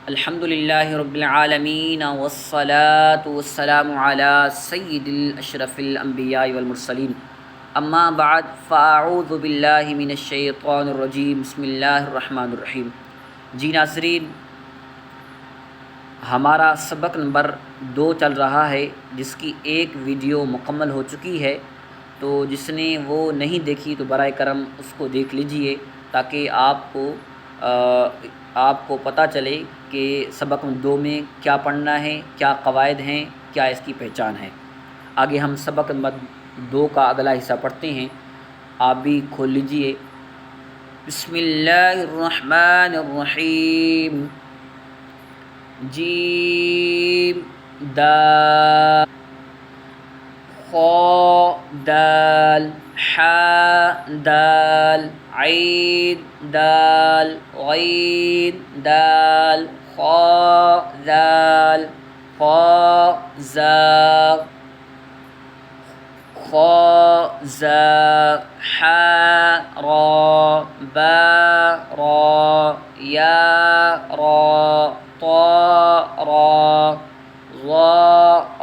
अल्हम्दुलिल्लाहि रब्बिल आलमीन वस्सलातु वस्सलामु अला सय्यिदिल अशरफिल अंबियाइ वल मुरसलीन अम्मा बाद फ़अऊज़ु बिल्लाहि मिनश शैतानिर रजीम बिस्मिल्लाहिर रहमानिर रहीम। जी नाज़रीन, हमारा सबक नंबर 2 चल रहा है, जिसकी एक वीडियो मुकम्मल हो चुकी है। तो जिसने वो नहीं देखी तो बराए करम उसको देख लीजिए, ताकि आपको पता चले कि सबक 2 में क्या पढ़ना है, क्या क़वायद हैं, क्या इसकी पहचान है। आगे हम सबक नंबर 2 का अगला हिस्सा पढ़ते हैं। आप भी खोल लीजिए। बिस्मिल्लाहिर रहमानिर रहीम। जीम दाल खा दाल हा दाल ऐन दाल गैन दाल खा दाल खा जा खा जा हा रा बा रा या रा ता रा ज़ा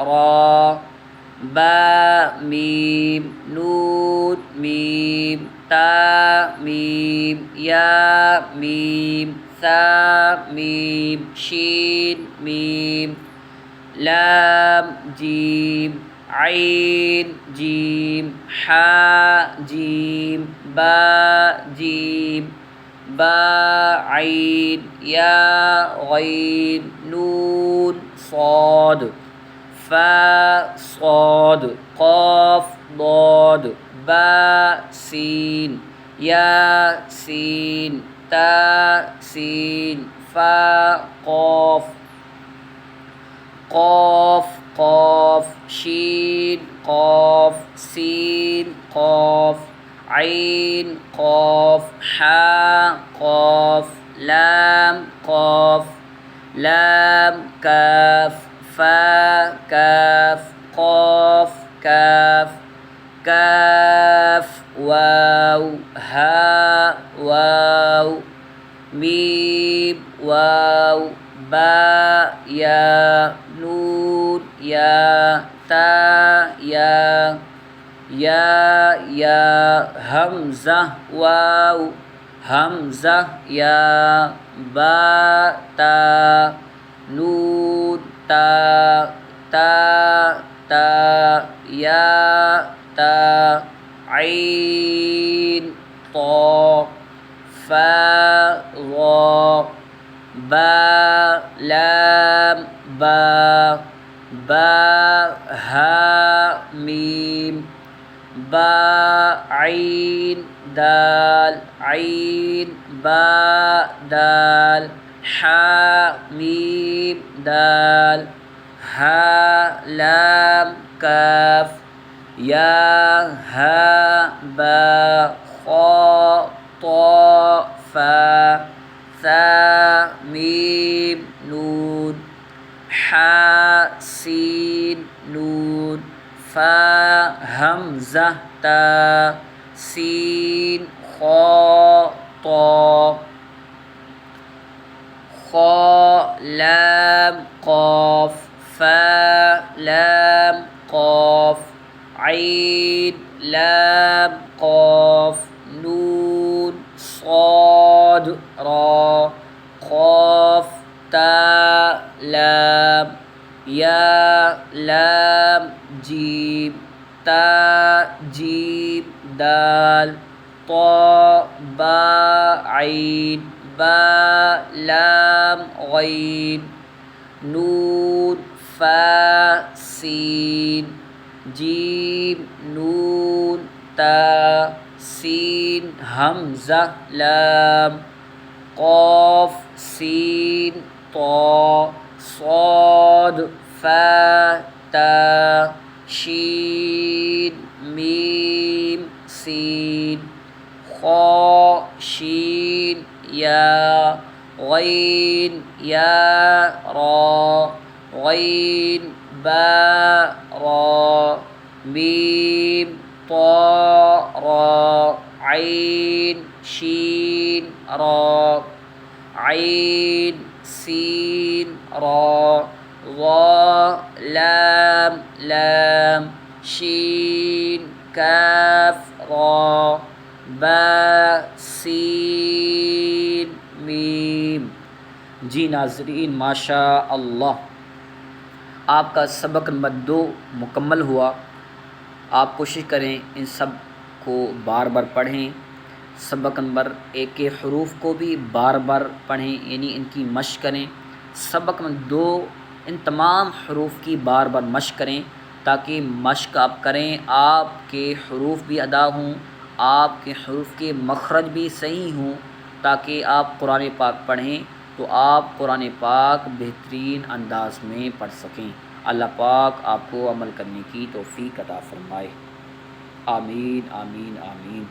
रा बा मीम नून मीम ता मीम या मीम सा मीम शीन मीम लाम जीम ऐन जीम हा जीम बा ऐन या गैन नून साद फा साद क़ाफ दाद बा सीन या सीन ता सीन फा क़ाफ क़ाफ क़ाफ शीन क़ाफ सीन क़ाफ ऐन क़ाफ हा क़ाफ लाम काफ फा काफ क़ाफ काफ काफ वाव हा वाव मीम वाव बा या नून या ता या हमज़ा वाव हमज़ा या बा ता नून ता या ता ऐन ता फा ज़ा बा लाम बा हा मीम बा ऐन दाल बा दाल हा मीम दाल हा लाम काफ या हा बा खा ता फा सा मीम नून हा सीन नून फा हमज़ा ता सीन खा ता खा लाम क़ाफ फा लाम क़ाफ ऐन लाम क़ाफ नून साद रा क़ाफ ता लाम या लाम जीम ता जीम दाल ता बा ऐन बा लाम गैन नून फा सीन जीम नून ता सीन हमज़ा लाम क़ाफ सीन ता साद फा ता शीन मीम सीन खा शीन या गैन या रा गैन बा रा मीम ता रा ऐन शीन रा ऐन सीन रा ज़ा लाम लाम शीन काफ रा बा सीन मीम। जी नाज़रीन, माशा अल्लाह आपका सबक नंबर 2 मुकम्मल हुआ। आप कोशिश करें इन सब को बार बार पढ़ें। सबक नंबर 1 के हरूफ को भी बार बार पढ़ें, यानी इनकी मश्क करें। सबक नंबर 2 इन तमाम हरूफ की बार बार मश्क करें, ताकि मश्क आप करें आपके हरूफ भी अदा हों, आपके हरूफ के मखरज भी सही हों, ताकि आप कुरान पाक पढ़ें तो आप कुरान पाक बेहतरीन अंदाज में पढ़ सकें। अल्लाह पाक आपको अमल करने की तौफीक अता फ़रमाए। आमीन आमीन आमीन।